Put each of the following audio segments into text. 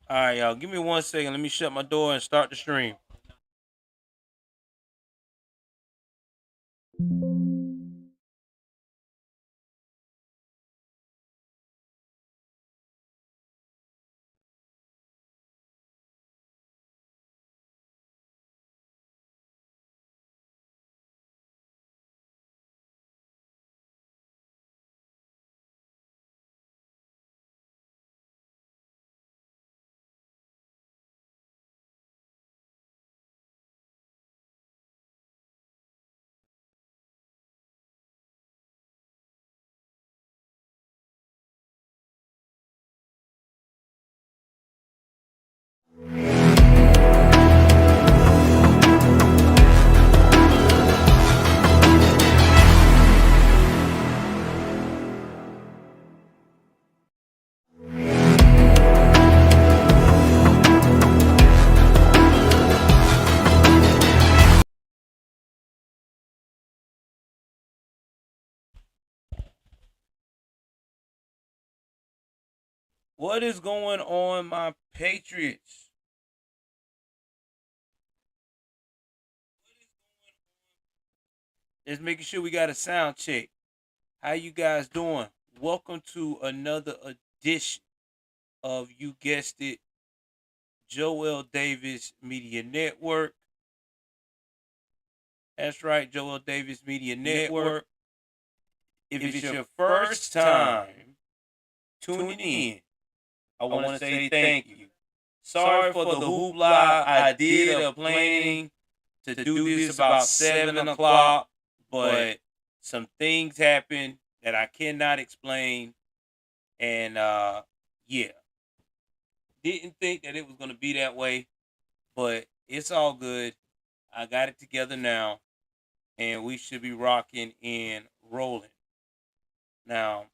All right, y'all. Give me 1 second. Let me shut my door and start the stream. What is going on, my Patriots? Just making sure we got a sound check. How you guys doing? Welcome to another edition of, you guessed it, Joel Davis Media Network. That's right, Joel Davis Media Network. If it's your first time tuning in, I want to say thank you. Sorry for the hoopla. I did a planning to do this about 7 o'clock, but some things happened that I cannot explain. And yeah, didn't think that it was going to be that way, but it's all good. I got it together now, and we should be rocking and rolling. Now,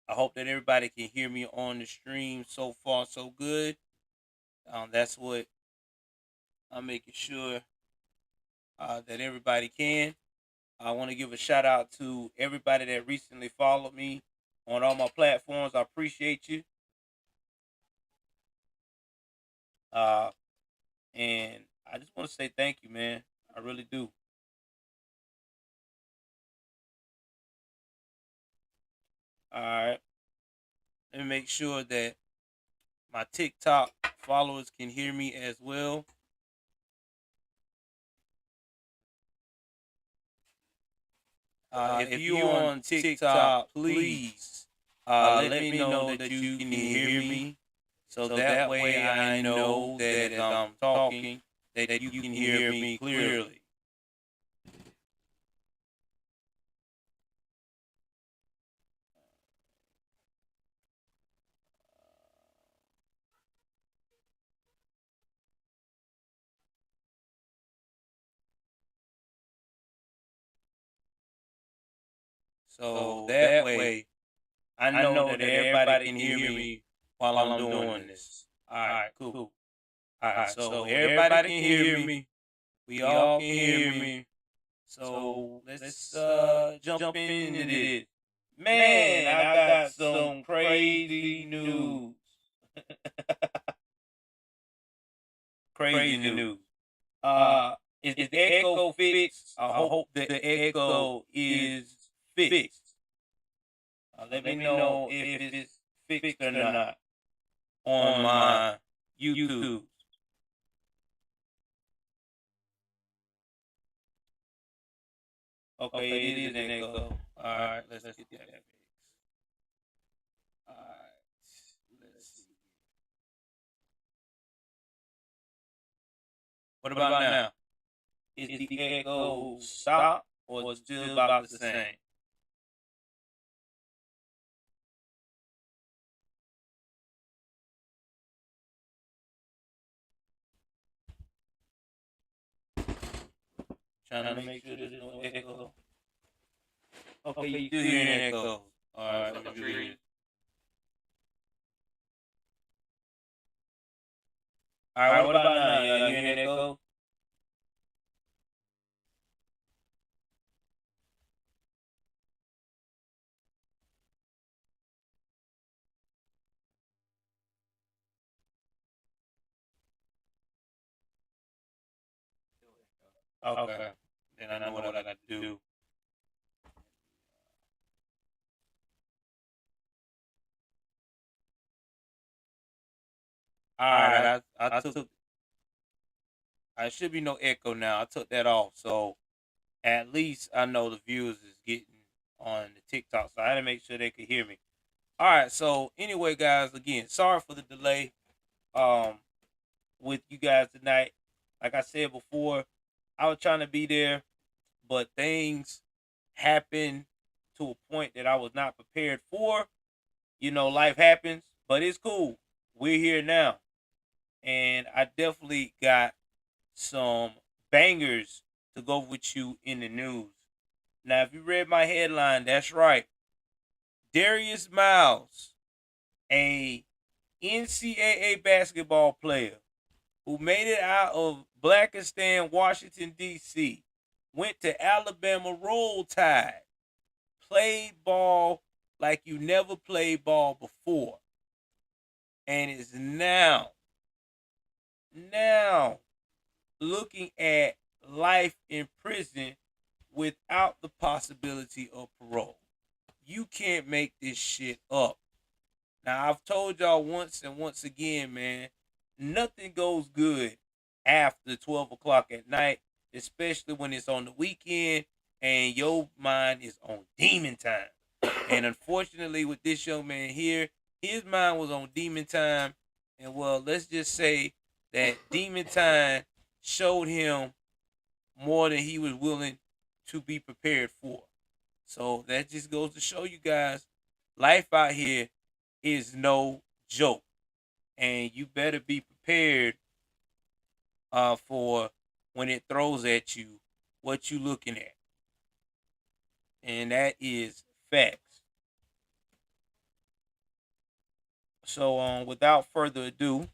I hope that everybody can hear me on the stream. So far, so good. That's what I'm making sure that everybody can. I want to give a shout out to everybody that recently followed me on all my platforms. I appreciate you. Uh, and I just want to say thank you, man. I really do. All right. Let me make sure that my TikTok followers can hear me as well. If you on TikTok, please let me know that you can hear me, so that way I know that as I'm talking, that you can hear me clearly. So that way I know that everybody can hear me while I'm doing this. All right, cool. All right, so everybody can hear me. We all can hear me. So let's jump into this. Man, I got some crazy news. Crazy news. Is the echo fixed? I hope the echo is fixed. Let me know if it's fixed or not on my YouTube. Okay, it is an echo. All right, let's get that fixed. All right, let's see. What about now? Is the echo stop or still about the same? Trying to make sure there's no echo. Okay, you do hear an echo. All right, let me do this. All right, what about now? Y'all hear an echo? Okay. Then I know what I got to do. All right. I took. I should be no echo now. I took that off, so at least I know the viewers is getting on the TikTok. So I had to make sure they could hear me. All right. So anyway, guys, again, sorry for the delay. Um, with you guys tonight. Like I said before, I was trying to be there, but things happened to a point that I was not prepared for. You know, life happens, but it's cool. We're here now. And I definitely got some bangers to go with you in the news. Now, if you read my headline, that's right. Darius Miles, a NCAA basketball player who made it out of Blackistan, Washington, D.C., went to Alabama Roll Tide, played ball like you never played ball before, and is now looking at life in prison without the possibility of parole. You can't make this shit up. Now, I've told y'all once and once again, man, nothing goes good after 12 o'clock at night, especially when it's on the weekend and your mind is on demon time. And unfortunately, with this young man here, his mind was on demon time. And well, let's just say that demon time showed him more than he was willing to be prepared for. So that just goes to show you guys, life out here is no joke, and you better be prepared for when it throws at you what you looking at, and that is facts. So without further ado,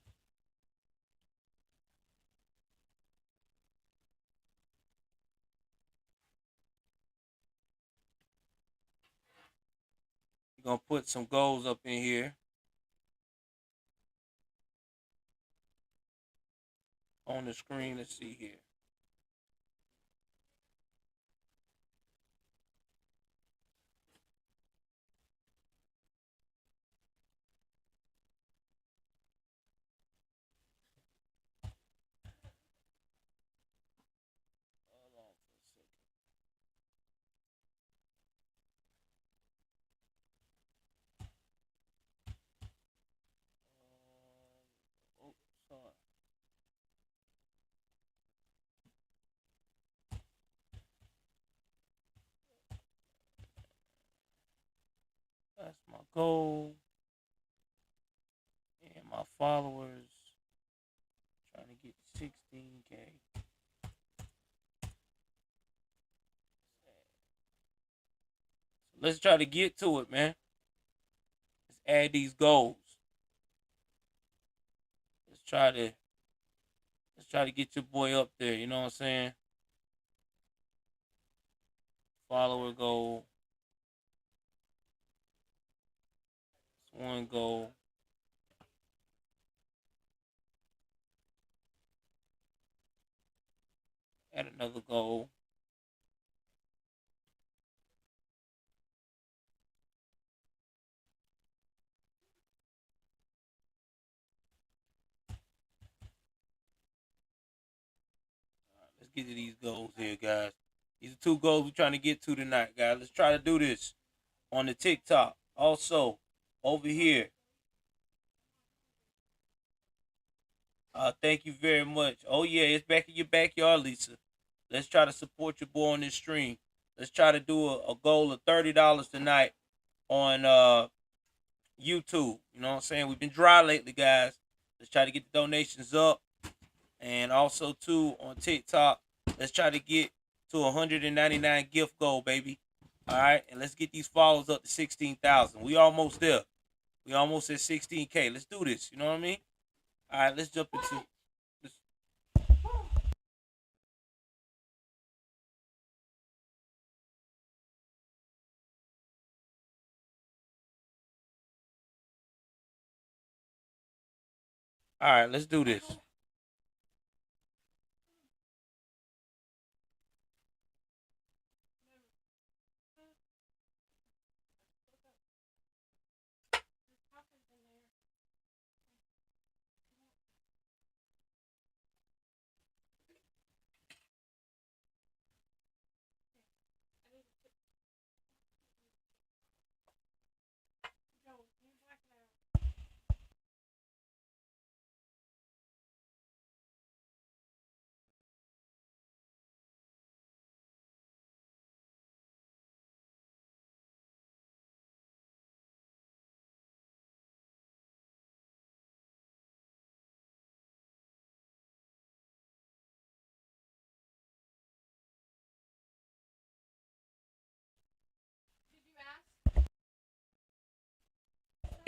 we're gonna put some goals up in here on the screen. Let's see here. Hold on for a second. Oh, sorry. That's my goal, and my followers trying to get to 16K. Let's try to get to it, man. Let's add these goals. Let's try to get your boy up there. You know what I'm saying? Follower goal. That's one goal. Add another goal. Let's get to these goals here, guys. These are two goals we're trying to get to tonight, guys. Let's try to do this on the TikTok. Also, over here. Thank you very much. Oh yeah, it's back in your backyard, Lisa. Let's try to support your boy on this stream. Let's try to do a goal of $30 tonight on YouTube. You know what I'm saying? We've been dry lately, guys. Let's try to get the donations up. And also, too, on TikTok, let's try to get to 199 gift goal, baby. All right? And let's get these followers up to 16,000. We almost there. We almost at 16K. Let's do this. You know what I mean? All right, let's jump into this. All right, let's do this.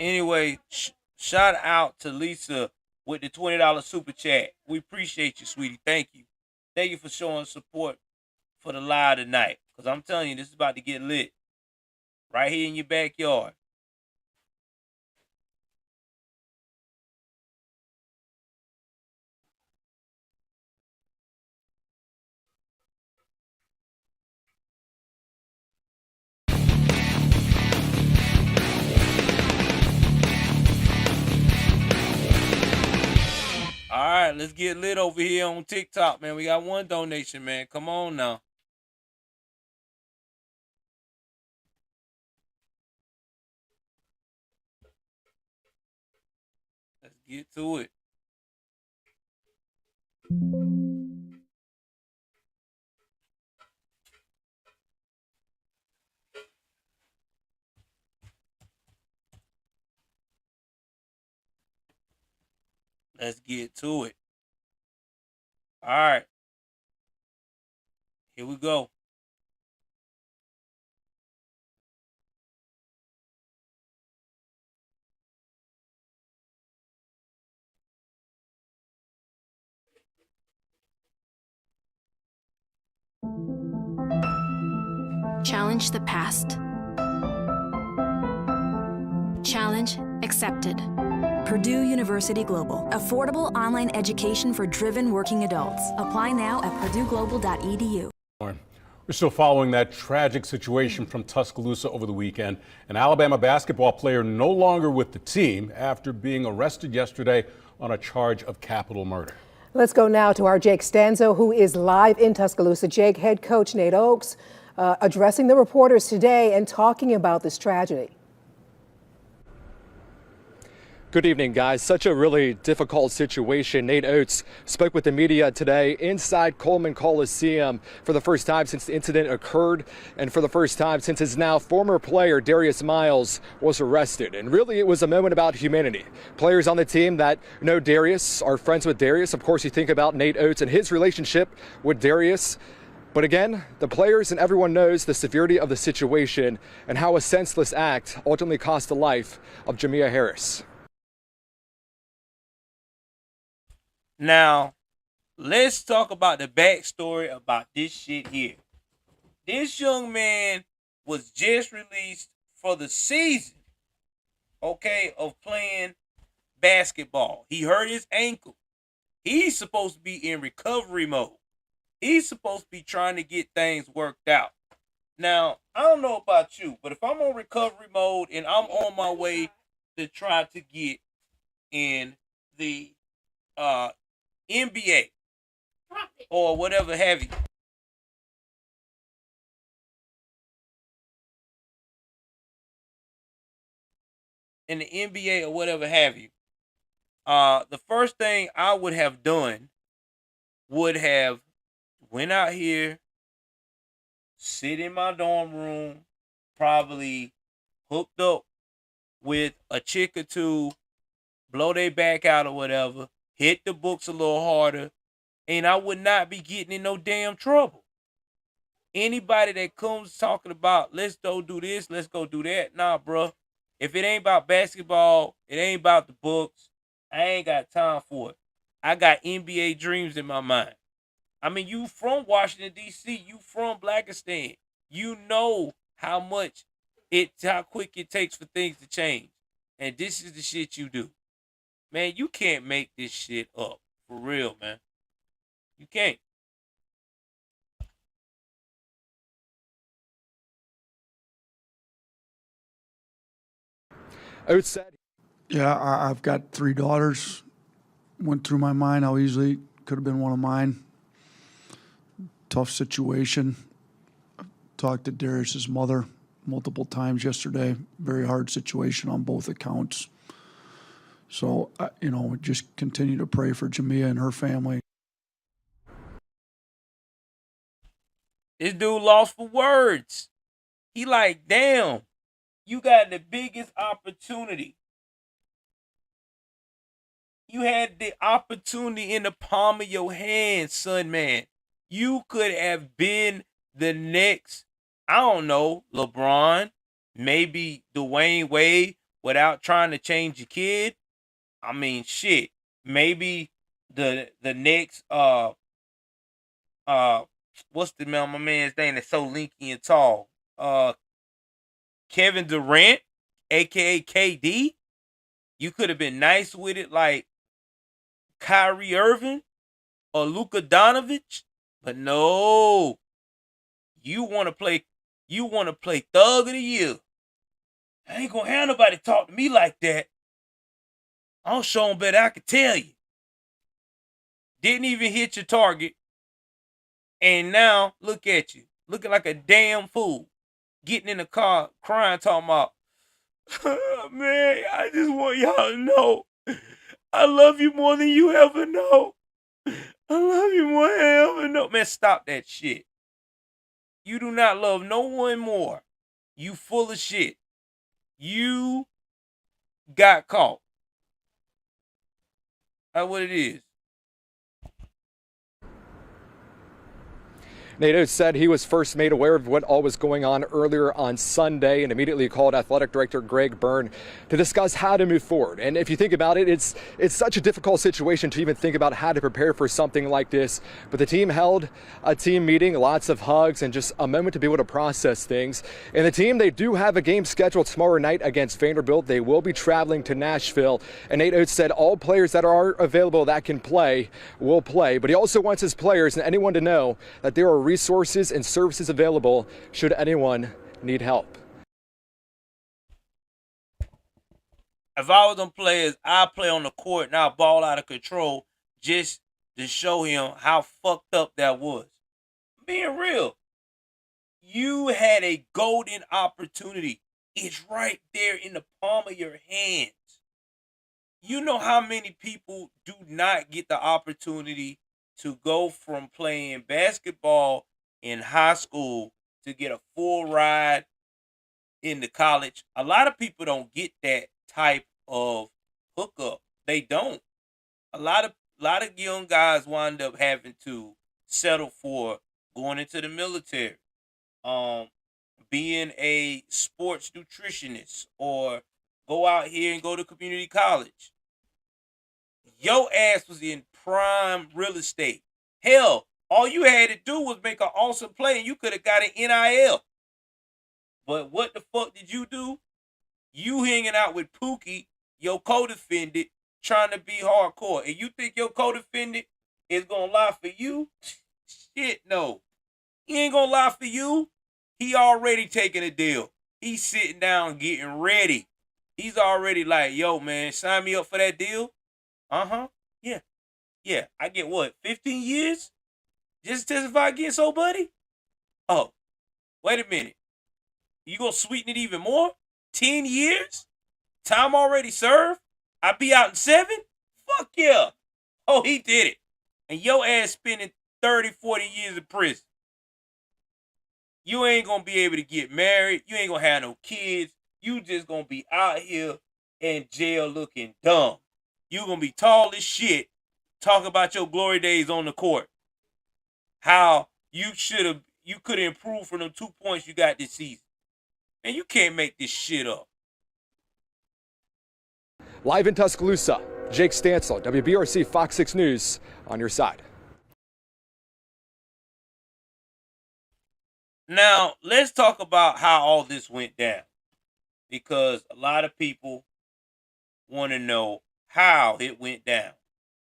Anyway, shout out to Lisa with the $20 super chat. We appreciate you, sweetie. Thank you. Thank you for showing support for the live tonight. Because I'm telling you, this is about to get lit. Right here in your backyard. All right, let's get lit over here on TikTok, man. We got one donation, man. Come on now. Let's get to it. Let's get to it. All right. Here we go. Challenge the past. Challenge accepted. Purdue University Global. Affordable online education for driven working adults. Apply now at purdueglobal.edu. We're still following that tragic situation from Tuscaloosa over the weekend. An Alabama basketball player no longer with the team after being arrested yesterday on a charge of capital murder. Let's go now to our Jake Stanzo, who is live in Tuscaloosa. Jake, head coach Nate Oakes addressing the reporters today and talking about this tragedy. Good evening, guys. Such a really difficult situation. Nate Oates spoke with the media today inside Coleman Coliseum for the first time since the incident occurred and for the first time since his now former player Darius Miles was arrested. And really it was a moment about humanity. Players on the team that know Darius are friends with Darius. Of course, you think about Nate Oates and his relationship with Darius. But again, the players and everyone knows the severity of the situation and how a senseless act ultimately cost the life of Jamia Harris. Now, let's talk about the backstory about this shit here. This young man was just released for the season, okay, of playing basketball. He hurt his ankle. He's supposed to be in recovery mode. He's supposed to be trying to get things worked out. Now, I don't know about you, but if I'm on recovery mode and I'm on my way to try to get in the NBA or whatever have you. In the NBA or whatever have you. The first thing I would have done would have went out here, sit in my dorm room, probably hooked up with a chick or two, blow their back out or whatever, hit the books a little harder, and I would not be getting in no damn trouble. Anybody that comes talking about, let's go do this, let's go do that, nah, bro. If it ain't about basketball, it ain't about the books, I ain't got time for it. I got NBA dreams in my mind. I mean, you from Washington, D.C., you from Blackistan. You know how quick it takes for things to change. And this is the shit you do. Man, you can't make this shit up. For real, man. You can't. Oates said, yeah, I've got 3 daughters. Went through my mind how easily could have been one of mine. Tough situation. Talked to Darius's mother multiple times yesterday. Very hard situation on both accounts. So, just continue to pray for Jamia and her family. This dude lost for words. He like, damn, you got the biggest opportunity. You had the opportunity in the palm of your hand, son, man. You could have been the next, I don't know, LeBron, maybe Dwayne Wade, without trying to change your kid, I mean, shit. Maybe the next what's the man? My man's name that's so linky and tall. Kevin Durant, aka KD. You could have been nice with it, like Kyrie Irving or Luka Doncic, but no. You want to play. You want to play Thug of the Year. I ain't gonna have nobody talk to me like that. I'll show them better. I can tell you. Didn't even hit your target. And now, look at you. Looking like a damn fool. Getting in the car, crying, talking about, man, I just want y'all to know. I love you more than you ever know. I love you more than you ever know. Man, stop that shit. You do not love no one more. You full of shit. You got caught. That's what it is. Nate Oates said he was first made aware of what all was going on earlier on Sunday and immediately called athletic director Greg Byrne to discuss how to move forward. And if you think about it, it's such a difficult situation to even think about how to prepare for something like this. But the team held a team meeting, lots of hugs, and just a moment to be able to process things. And the team, they do have a game scheduled tomorrow night against Vanderbilt. They will be traveling to Nashville. And Nate Oates said all players that are available that can play will play. But he also wants his players and anyone to know that there are resources and services available should anyone need help. If I was them players, I'd play on the court and I'd ball out of control just to show him how fucked up that was. Being real, you had a golden opportunity. It's right there in the palm of your hands. You know how many people do not get the opportunity to go from playing basketball in high school to get a full ride into college. A lot of people don't get that type of hookup. They don't. A lot of young guys wind up having to settle for going into the military, being a sports nutritionist, or go out here and go to community college. Your ass was in prime real estate. Hell, all you had to do was make an awesome play and you could have got an NIL. But what the fuck did you do? You hanging out with Pookie, your co-defendant, trying to be hardcore. And you think your co-defendant is going to lie for you? Shit, no. He ain't going to lie for you. He already taking a deal. He's sitting down getting ready. He's already like, yo, man, sign me up for that deal. Uh-huh. Yeah. Yeah. I get what? 15 years? Just to testify again, so buddy? Oh, wait a minute. You gonna sweeten it even more? 10 years? Time already served? I be out in 7? Fuck yeah. Oh, he did it. And your ass spending 30, 40 years in prison. You ain't gonna be able to get married. You ain't gonna have no kids. You just gonna be out here in jail looking dumb. You gonna be tall as shit, talk about your glory days on the court. How you could have improved from them 2 points you got this season. And you can't make this shit up. Live in Tuscaloosa, Jake Stansel, WBRC Fox 6 News, on your side. Now, let's talk about how all this went down. Because a lot of people want to know how it went down.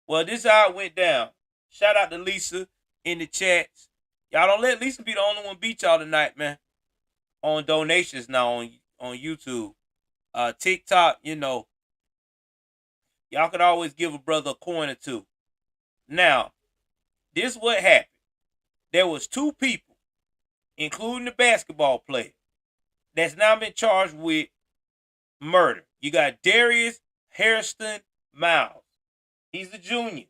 Well, this is how it went down. Shout out to Lisa in the chats. Y'all don't let Lisa be the only one beat y'all tonight, man. On donations now on YouTube. TikTok, you know. Y'all could always give a brother a coin or two. Now, this is what happened. There was 2 people, including the basketball player, that's now been charged with murder. You got Darius Miles. He's a junior.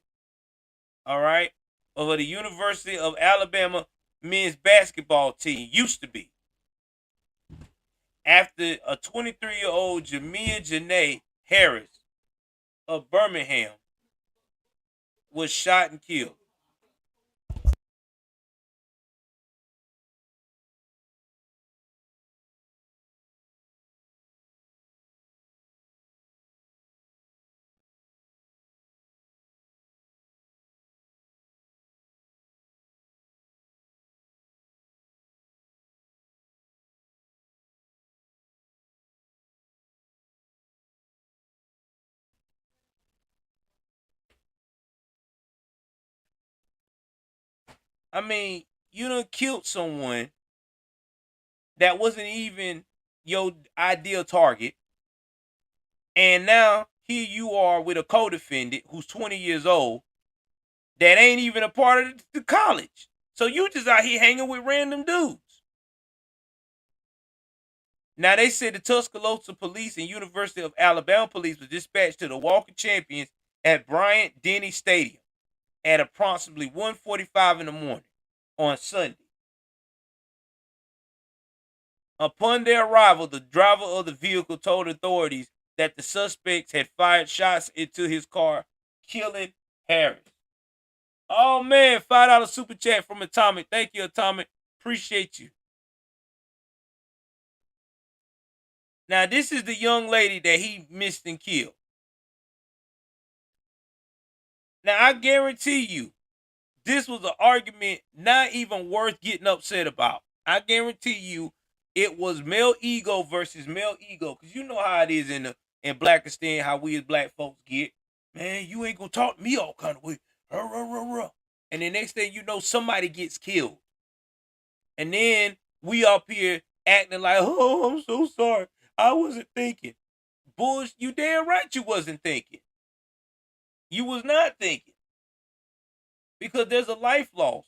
All right? Of the University of Alabama men's basketball team. Used to be. After a 23-year-old Jamia Janae Harris of Birmingham was shot and killed. I mean, you done killed someone that wasn't even your ideal target. And now here you are with a co-defendant who's 20 years old that ain't even a part of the college. So you just out here hanging with random dudes. Now they said the Tuscaloosa police and University of Alabama police was dispatched to the walking champions at Bryant-Denny Stadium at approximately 1:45 in the morning on Sunday. Upon their arrival, the driver of the vehicle told authorities that the suspects had fired shots into his car, killing Harris. Oh man, $5 super chat from Atomic. Thank you, Atomic. Appreciate you. Now, this is the young lady that he missed and killed. Now, I guarantee you, this was an argument not even worth getting upset about. I guarantee you, it was male ego versus male ego. Because you know how it is in Blackistan, how we as black folks get. Man, you ain't going to talk to me all kind of way. And the next thing you know, somebody gets killed. And then we up here acting like, oh, I'm so sorry. I wasn't thinking. Bullshit, you damn right you wasn't thinking. You was not thinking. Because there's a life loss.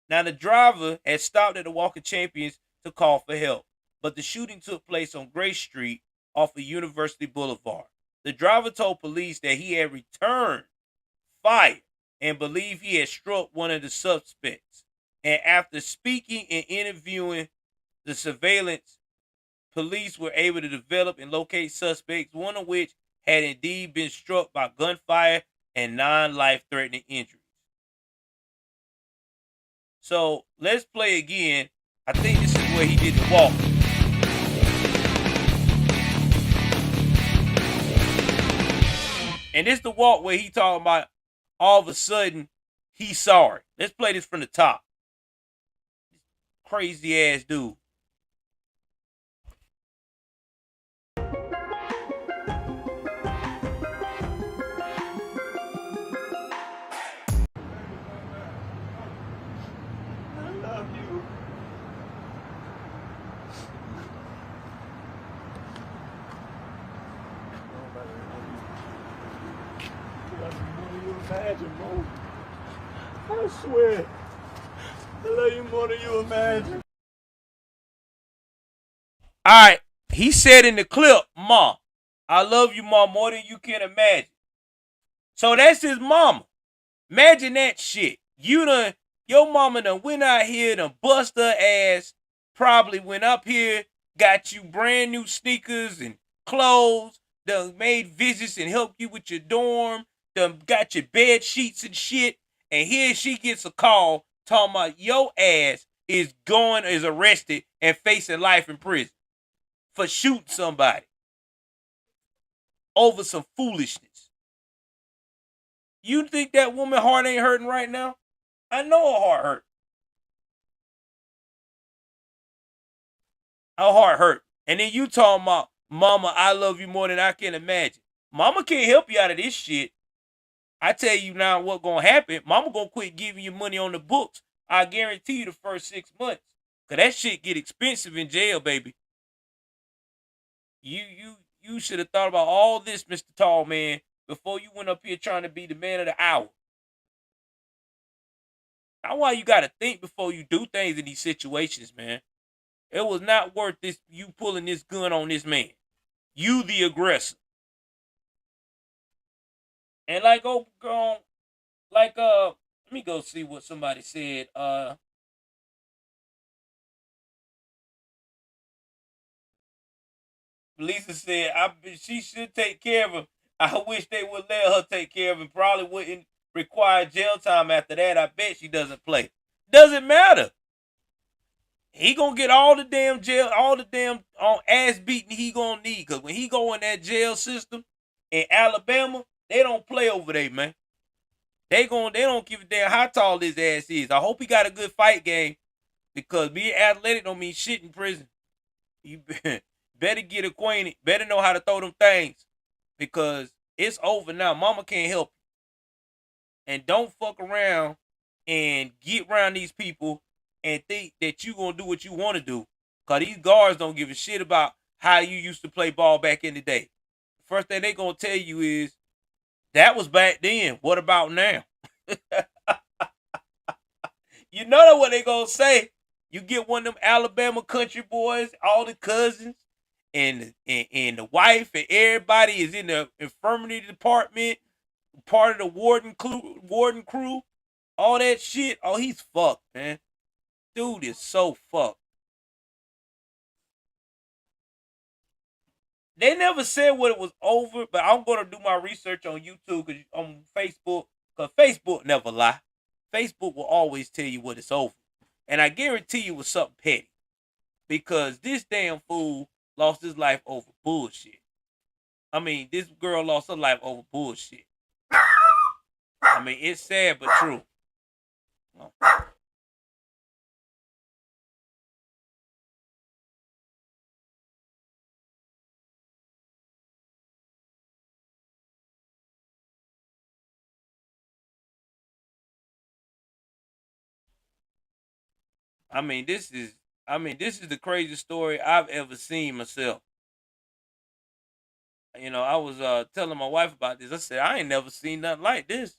Now, the driver had stopped at the Walk of Champions to call for help, but the shooting took place on Grace Street off of University Boulevard. The driver told police that he had returned fire and believed he had struck one of the suspects. And after speaking and interviewing the surveillance, police were able to develop and locate suspects, one of which had indeed been struck by gunfire and non-life-threatening injuries. So let's play again. I think this is where he did the walk. And this is the walk where he talking about all of a sudden he's sorry. Let's play this from the top. Crazy ass dude. Imagine, bro. I swear. I love you more than you imagine. All right. He said in the clip, Ma, I love you, Ma, more than you can imagine. So that's his mama. Imagine that shit. Your mama done went out here, done bust her ass, probably went up here, got you brand new sneakers and clothes, done made visits and helped you with your dorm, done got your bed sheets and shit, and here she gets a call talking about your ass is arrested and facing life in prison for shooting somebody over some foolishness. You think that woman heart ain't hurting right now? I know her heart hurt. Her heart hurt. And then you talking about, Mama, I love you more than I can imagine. Mama can't help you out of this shit. I tell you now what's going to happen. Mama going to quit giving you money on the books. I guarantee you the first 6 months. Because that shit get expensive in jail, baby. You should have thought about all this, Mr. Tall Man, before you went up here trying to be the man of the hour. That's why you got to think before you do things in these situations, man. It was not worth this, you pulling this gun on this man. You the aggressor. And let me go see what somebody said. Lisa said, she should take care of him. I wish they would let her take care of him. Probably wouldn't require jail time after that. I bet she doesn't play. Doesn't matter. He gonna get all the damn jail, all the damn ass beating he gonna need. Because when he go in that jail system in Alabama, they don't play over there, man. They don't give a damn how tall his ass is. I hope he got a good fight game. Because being athletic don't mean shit in prison. You better get acquainted. Better know how to throw them things. Because it's over now. Mama can't help you. And don't fuck around and get around these people and think that you gonna do what you want to do. Cause these guards don't give a shit about how you used to play ball back in the day. First thing they gonna tell you is that was back then. What about now? You know what they gonna say. You get one of them Alabama country boys, all the cousins, and the wife, and everybody is in the infirmary department, part of the warden crew, all that shit. Oh, he's fucked, man. Dude is so fucked. They never said what it was over, but I'm gonna do my research on YouTube on Facebook, because Facebook never lie. Facebook will always tell you what it's over. And I guarantee you it was something petty. Because this damn fool lost his life over bullshit. I mean, this girl lost her life over bullshit. I mean, it's sad but true. This is the craziest story I've ever seen myself. You know, I was telling my wife about this. I said, I ain't never seen nothing like this.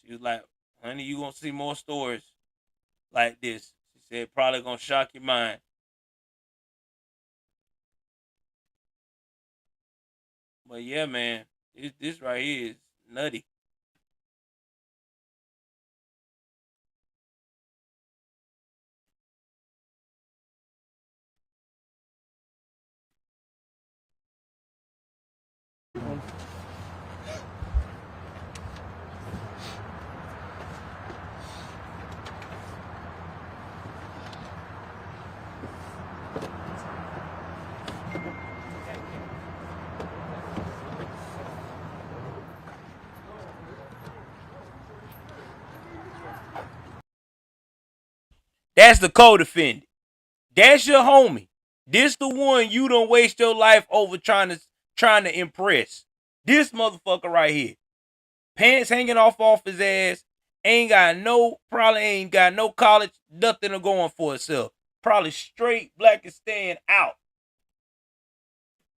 She was like, honey, you gonna see more stories like this. She said, probably gonna shock your mind. But yeah, man, this right here is nutty. That's the co-defendant. That's your homie. This the one you don't waste your life over trying to impress. This motherfucker right here. Pants hanging off his ass. Probably ain't got no college, nothing going for himself. Probably straight Blackistan out.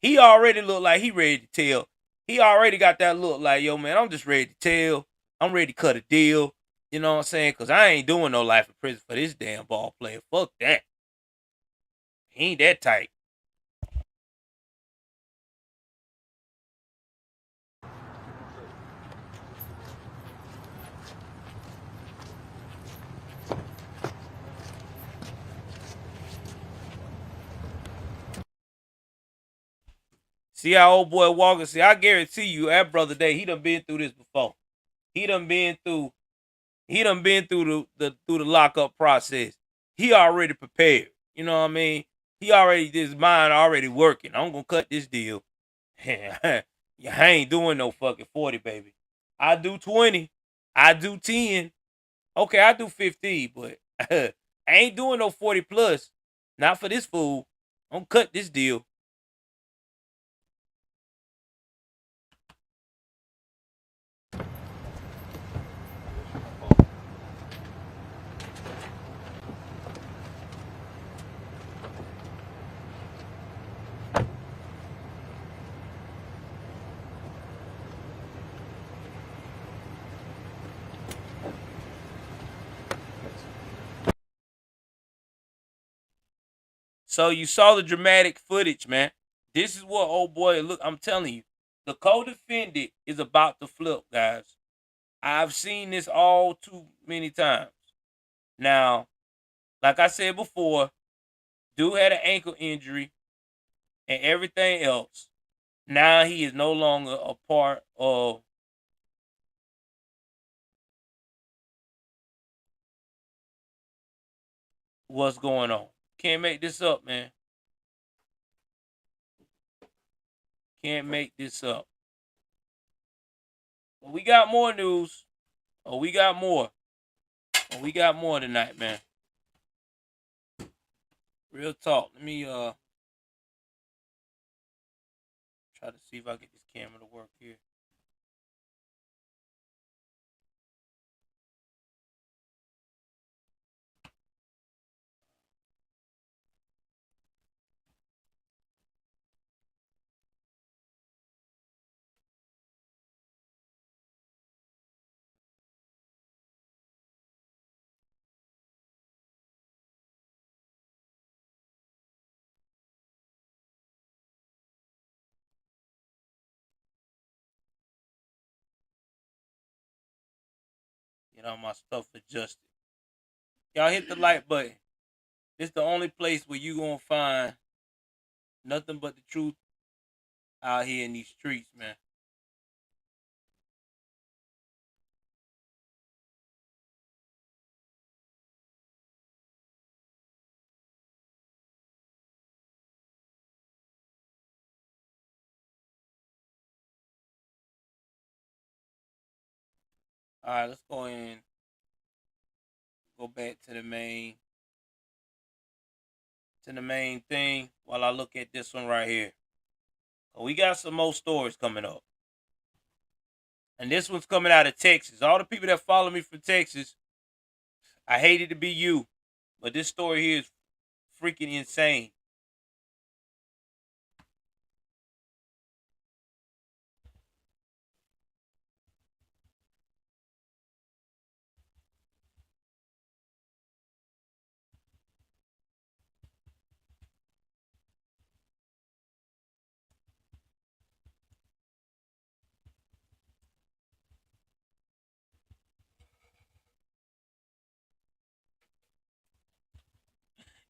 He already look like he ready to tell. He already got that look like, yo, man, I'm just ready to tell. I'm ready to cut a deal. You know what I'm saying? Because I ain't doing no life in prison for this damn ball player. Fuck that. He ain't that tight. See how old boy Walker, see, I guarantee you that brother Day, he done been through this before. He done been through the lockup process. He already prepared. You know what I mean? His mind already working. I'm gonna cut this deal. I ain't doing no fucking 40, baby. I do 20. I do 10. Okay, I do 15, but I ain't doing no 40 plus. Not for this fool. I'm gonna cut this deal. So you saw the dramatic footage, man. This is what old boy look. I'm telling you, the co-defendant is about to flip, guys. I've seen this all too many times. Now, like I said before, dude had an ankle injury and everything else. Now he is no longer a part of what's going on. Can't make this up, man. Can't make this up. But we got more news. We got more. We got more tonight, man. Real talk. Let me Try to see if I get this camera to work here. Get all my stuff adjusted. Y'all hit the like button. It's the only place where you gonna find nothing but the truth out here in these streets, man. All right, let's go in. Go back to the main thing while I look at this one right here. We got some more stories coming up. And this one's coming out of Texas. All the people that follow me from Texas, I hate it to be you, but this story here is freaking insane.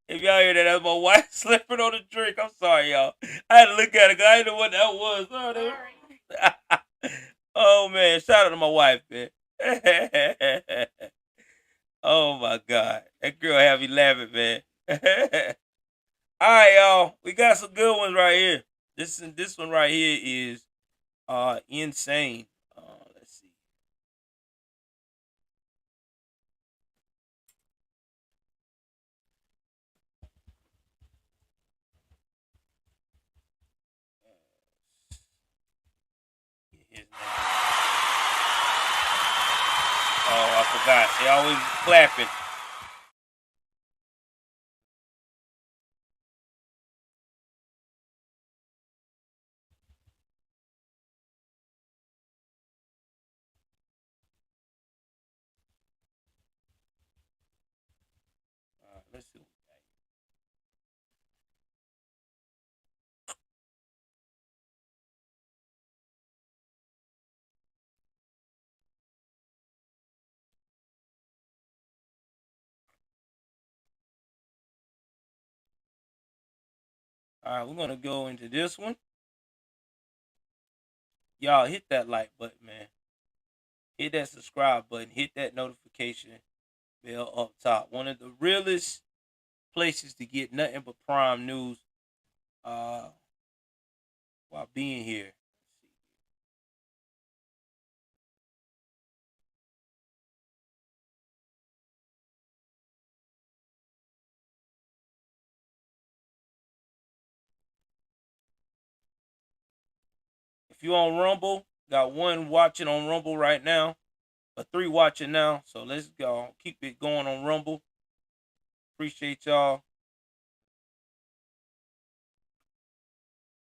If y'all hear that, that's my wife slipping on the drink. I'm sorry, y'all. I had to look at it because I didn't know what that was. Oh, man. Shout out to my wife, man. Oh, my God. That girl have me laughing, man. All right, y'all. We got some good ones right here. This one right here is insane. Let's see. Oh, I forgot. They always clapping. Let's see. All right, we're gonna go into this one. Y'all hit that like button, man. Hit that subscribe button. Hit that notification bell up top. One of the realest places to get nothing but prime news while being here. If you're on Rumble, got one watching on Rumble right now, or 3 watching now. So let's go. Keep it going on Rumble. Appreciate y'all.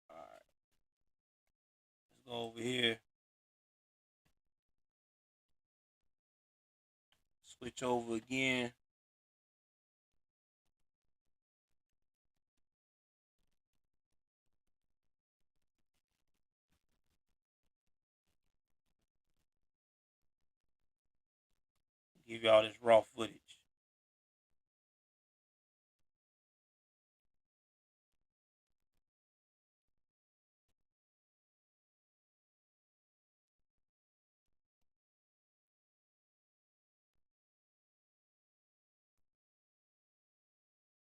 All right. Let's go over here. Switch over again. Give y'all this raw footage.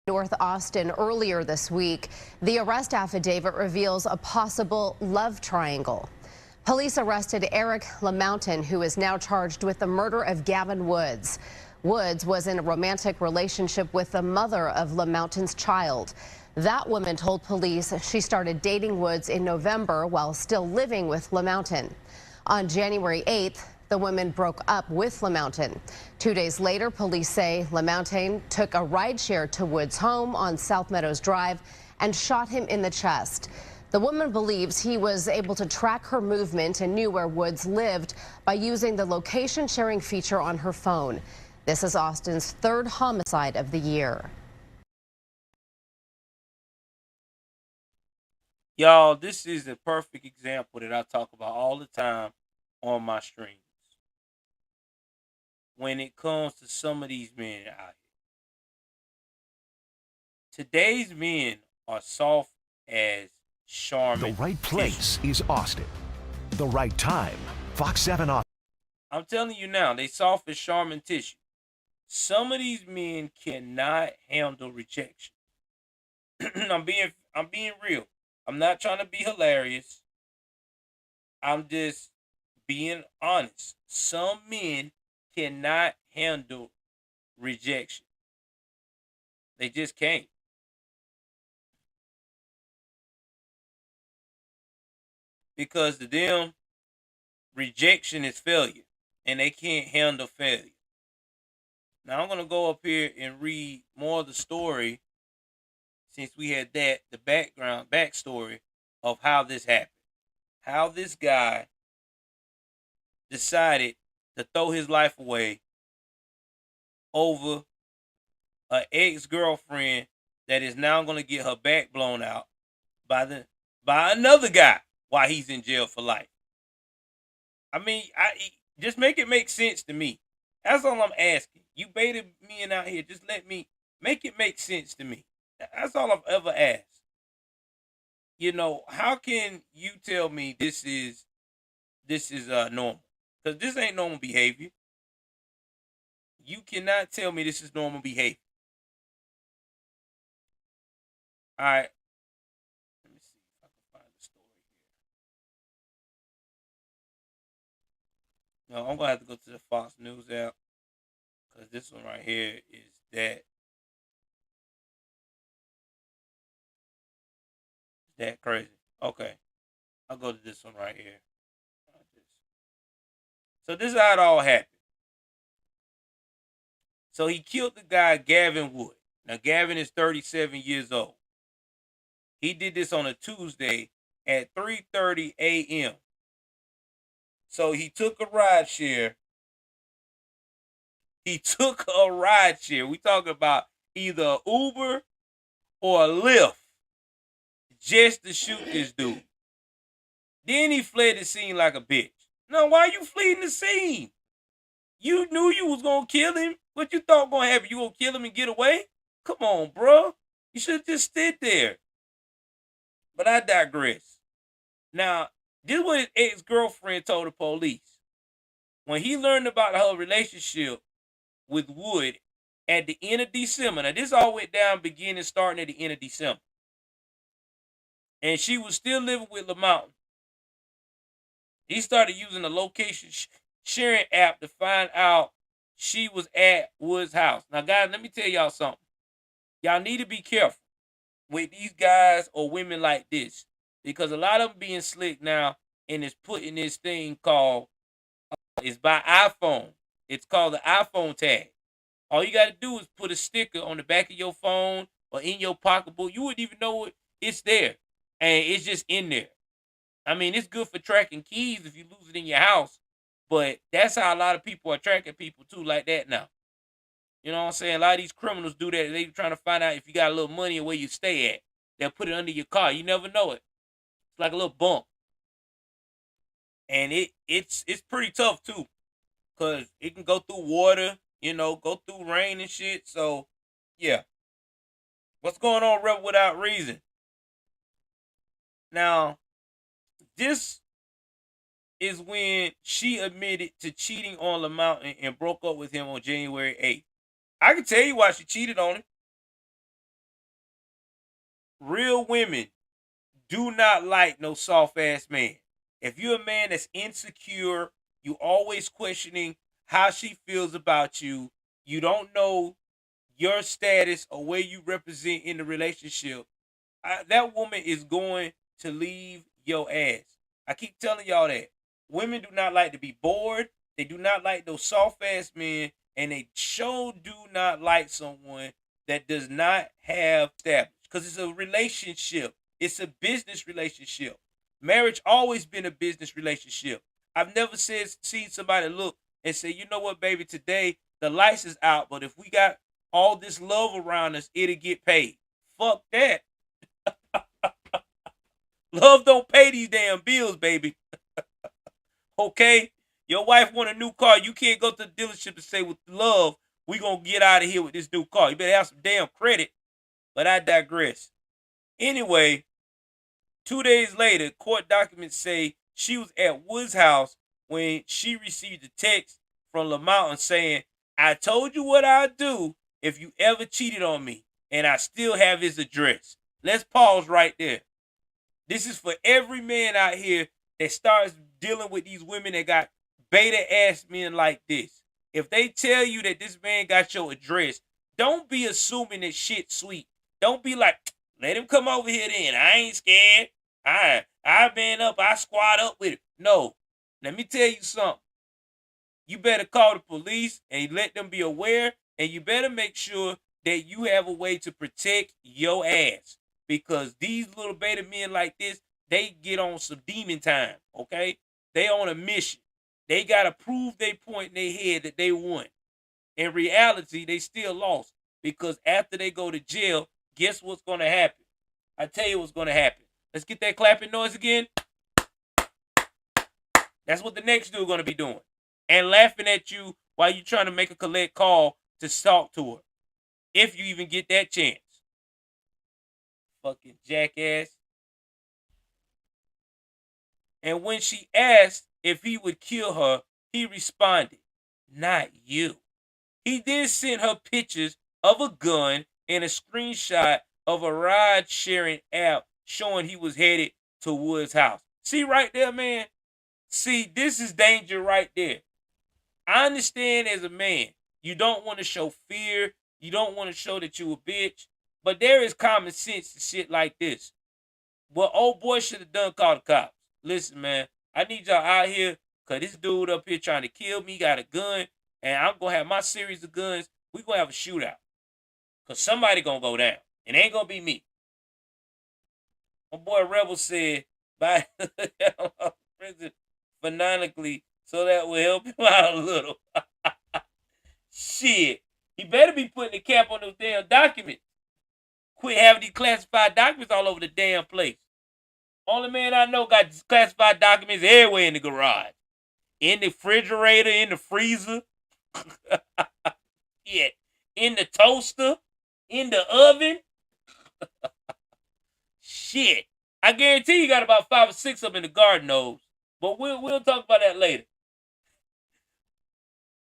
North Austin earlier this week. The arrest affidavit reveals a possible love triangle. Police arrested Eric LaMountain, who is now charged with the murder of Gavin Woods. Woods was in a romantic relationship with the mother of LaMountain's child. That woman told police she started dating Woods in November while still living with LaMountain. On January 8th, the woman broke up with LaMountain. 2 days later, police say LaMountain took a rideshare to Woods' home on South Meadows Drive and shot him in the chest. The woman believes he was able to track her movement and knew where Woods lived by using the location sharing feature on her phone. This is Austin's third homicide of the year. Y'all, this is a perfect example that I talk about all the time on my streams. When it comes to some of these men out here. Today's men are soft as Charmin. The right place is Austin. The right time, Fox 7 Austin. I'm telling you now, they soft as Charmin tissue. Some of these men cannot handle rejection. I'm being real. I'm not trying to be hilarious. I'm just being honest. Some men cannot handle rejection. They just can't. Because to them, rejection is failure. And they can't handle failure. Now I'm going to go up here and read more of the story, since we had the backstory of how this happened. How this guy decided to throw his life away over an ex-girlfriend that is now going to get her back blown out by another guy while he's in jail for life. I mean, just make it make sense to me. That's all I'm asking. You baited me in out here. Just let me make it make sense to me. That's all I've ever asked. You know, how can you tell me this is normal? Because this ain't normal behavior. You cannot tell me this is normal behavior. All right. Let me see if I can find the story here. No, I'm going to have to go to the Fox News app, because this one right here is that crazy. Okay. I'll go to this one right here. So this is how it all happened. So he killed the guy, Gavin Wood. Now, Gavin is 37 years old. He did this on a Tuesday at 3:30 a.m. So he took a ride share. We talking about either an Uber or a Lyft just to shoot this dude. Then he fled the scene like a bitch. Now, why you fleeing the scene? You knew you was going to kill him. What you thought going to happen? You going to kill him and get away? Come on, bro. You should have just stood there. But I digress. Now, this is what his ex-girlfriend told the police. When he learned about her relationship with Wood at the end of December. Now, this all went down starting at the end of December. And she was still living with LaMountain. He started using the location sharing app to find out she was at Wood's house. Now, guys, let me tell y'all something. Y'all need to be careful with these guys or women like this, because a lot of them being slick now and is putting this thing called, it's by iPhone. It's called the iPhone tag. All you got to do is put a sticker on the back of your phone or in your pocketbook. You wouldn't even know it's there. And it's just in there. I mean, it's good for tracking keys if you lose it in your house. But that's how a lot of people are tracking people too, like that now. You know what I'm saying? A lot of these criminals do that. They trying to find out if you got a little money and where you stay at. They'll put it under your car. You never know it. It's like a little bump. And it's pretty tough too. Because it can go through water, go through rain and shit. So, yeah. What's going on, Rebel Without Reason? Now, this is when she admitted to cheating on LaMountain and broke up with him on January 8th. I can tell you why she cheated on him. Real women do not like no soft-ass man. If you're a man that's insecure, you always questioning how she feels about you, you don't know your status or where you represent in the relationship, that woman is going to leave your ass. I keep telling y'all that. Women do not like to be bored. They do not like those soft-ass men. And they sure do not like someone that does not have established. Because it's a relationship. It's a business relationship. Marriage always been a business relationship. I've never seen somebody look and say, you know what, baby, today the lights is out, but if we got all this love around us, it'll get paid. Fuck that. Love don't pay these damn bills, baby. Okay? Your wife want a new car. You can't go to the dealership and say, with love, we going to get out of here with this new car. You better have some damn credit. But I digress. Anyway, 2 days later, court documents say she was at Wood's house when she received a text from LaMountain saying, I told you what I'd do if you ever cheated on me, and I still have his address. Let's pause right there. This is for every man out here that starts dealing with these women that got beta-ass men like this. If they tell you that this man got your address, don't be assuming that shit's sweet. Don't be like, let him come over here then. I ain't scared. I been up. I squad up with it. No. Let me tell you something. You better call the police and let them be aware, and you better make sure that you have a way to protect your ass. Because these little beta men like this, they get on some demon time, okay? They on a mission. They got to prove they point in their head that they won. In reality, they still lost. Because after they go to jail, guess what's going to happen? I tell you what's going to happen. Let's get that clapping noise again. That's what the next dude going to be doing. And laughing at you while you're trying to make a collect call to talk to her. If you even get that chance. Fucking jackass. And when she asked if he would kill her, he responded, not you. He then sent her pictures of a gun and a screenshot of a ride-sharing app showing he was headed to Wood's house. See right there, man? See, this is danger right there. I understand as a man, you don't want to show fear. You don't want to show that you a bitch. But there is common sense to shit like this. What old boy should have done, called the cops. Listen, man, I need y'all out here because this dude up here trying to kill me, got a gun, and I'm going to have my series of guns. We're going to have a shootout because somebody going to go down. It ain't going to be me. My boy Rebel said, by prison phonetically so that will help him out a little. Shit. He better be putting the cap on those damn documents. Quit having these classified documents all over the damn place. Only man I know got classified documents everywhere in the garage. In the refrigerator, in the freezer. Yeah. In the toaster. In the oven. Shit. I guarantee you got about 5 or 6 of them in the garden hose. But we'll talk about that later.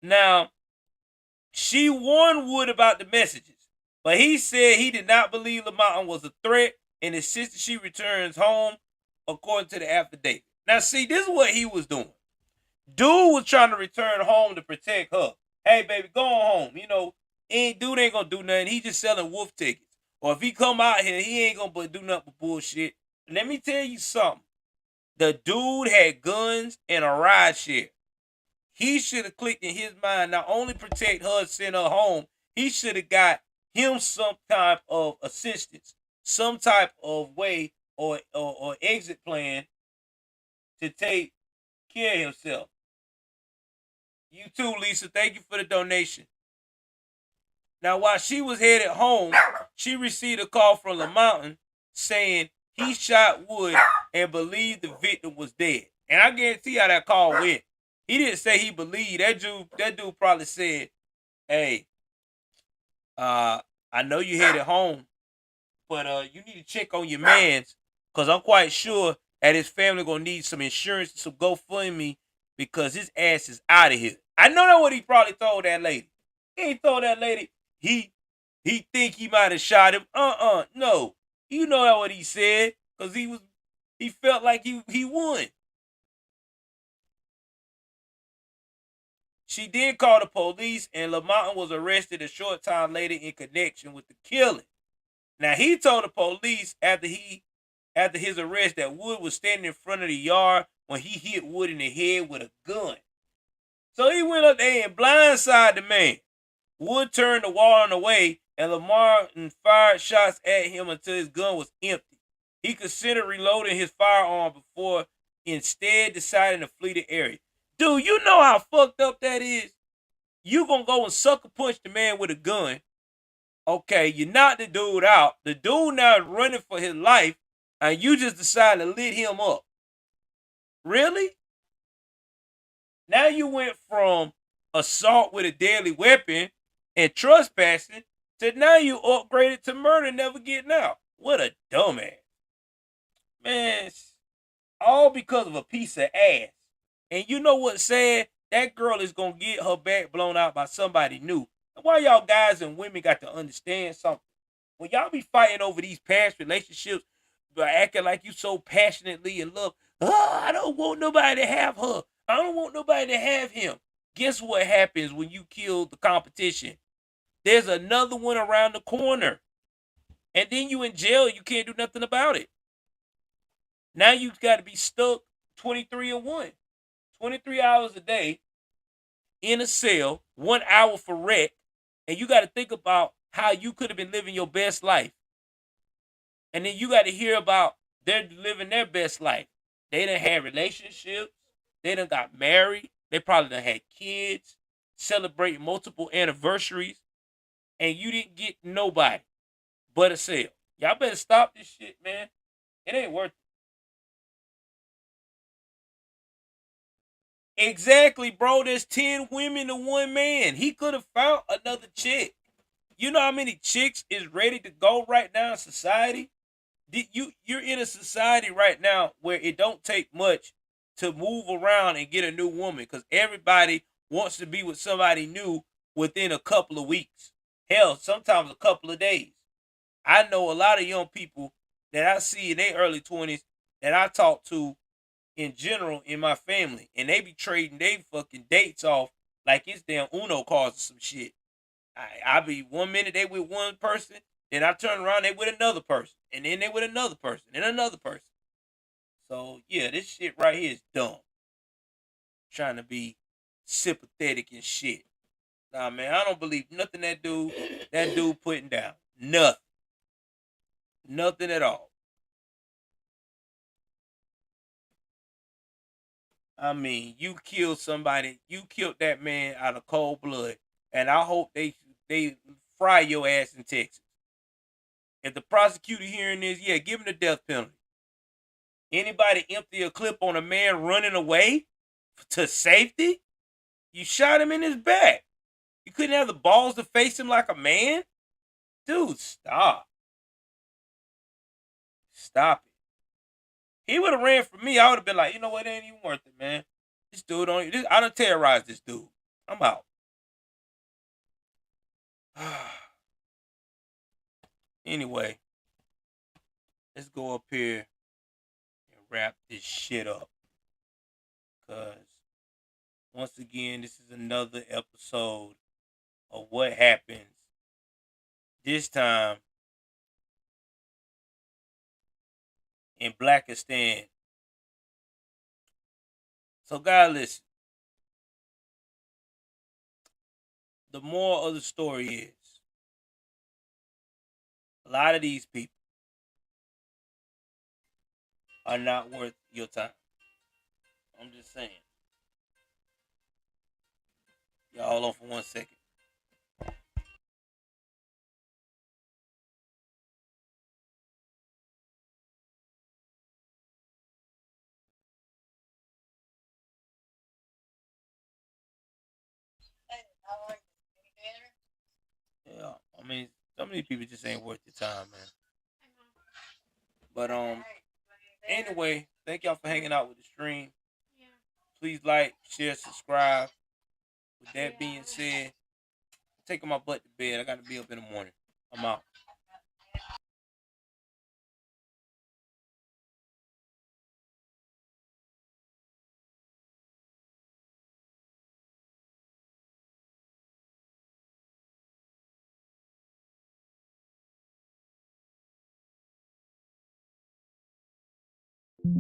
Now, she warned Wood about the messages. But he said he did not believe LaMountain was a threat and insisted she returns home according to the affidavit. Now, see, this is what he was doing. Dude was trying to return home to protect her. Hey, baby, go on home. You know, dude ain't going to do nothing. He just selling wolf tickets. Or if he come out here, he ain't going to do nothing but bullshit. Let me tell you something. The dude had guns and a ride share. He should have clicked in his mind, not only protect her and send her home, he should have got him some type of assistance, some type of way or exit plan to take care of himself. You too, Lisa. Thank you for the donation. Now, while she was headed home, she received a call from LaMountain saying he shot Wood and believed the victim was dead. And I guarantee how that call went. He didn't say he believed. That dude probably said, hey, I know you headed home, but you need to check on your mans because I'm quite sure that his family going to need some insurance, some GoFundMe because his ass is out of here. I know that's what he probably told that lady. He ain't told that lady he think he might have shot him. No. You know that what he said because he felt like he won. She did call the police, and LaMountain was arrested a short time later in connection with the killing. Now he told the police after his arrest that Wood was standing in front of the yard when he hit Wood in the head with a gun. So he went up there and blindsided the man. Wood turned the warrant away, and Lamar fired shots at him until his gun was empty. He considered reloading his firearm before instead deciding to flee the area. Dude, you know how fucked up that is? You gonna go and sucker punch the man with a gun. Okay, you knock the dude out. The dude now is running for his life, and you just decide to lit him up. Really? Now you went from assault with a deadly weapon and trespassing to now you upgraded to murder, never getting out. What a dumbass. Man, all because of a piece of ass. And you know what's sad? That girl is going to get her back blown out by somebody new. And why y'all guys and women got to understand something? When y'all be fighting over these past relationships, but acting like you so passionately in love, I don't want nobody to have her. I don't want nobody to have him. Guess what happens when you kill the competition? There's another one around the corner. And then you in jail, you can't do nothing about it. Now you've got to be stuck 23-1. 23 hours a day in a cell, 1 hour for rec, and you got to think about how you could have been living your best life. And then you got to hear about they're living their best life. They done had relationships. They done got married. They probably done had kids, celebrating multiple anniversaries, and you didn't get nobody but a cell. Y'all better stop this shit, man. It ain't worth it. Exactly, bro. There's 10 women to 1 man. He could have found another chick. You know how many chicks is ready to go right now in society? You're in a society right now where it don't take much to move around and get a new woman because everybody wants to be with somebody new within a couple of weeks. Hell, sometimes a couple of days. I know a lot of young people that I see in their early 20s that I talk to in general in my family, and they be trading their fucking dates off like it's damn Uno cards or some shit. I be 1 minute they with one person, then I turn around they with another person, and then they with another person, and another person. So yeah, this shit right here is dumb. Trying to be sympathetic and shit. Nah, man, I don't believe nothing that dude putting down. Nothing. Nothing at all. I mean, you killed somebody. You killed that man out of cold blood. And I hope they fry your ass in Texas. If the prosecutor hearing this, yeah, give him the death penalty. Anybody empty a clip on a man running away to safety? You shot him in his back. You couldn't have the balls to face him like a man? Dude, stop. Stop it. He would have ran from me. I would have been like, you know what? It ain't even worth it, man. This dude I done terrorized this dude. I'm out. Anyway, let's go up here and wrap this shit up. Because, once again, this is another episode of what happens. This time in Blackistan. So, guys, listen. The moral of the story is a lot of these people are not worth your time. I'm just saying. Y'all hold on for 1 second. Yeah, I mean, some of these people just ain't worth your time, man. But anyway, thank y'all for hanging out with the stream. Please like, share, subscribe. With that being said, I'm taking my butt to bed. I got to be up in the morning. I'm out.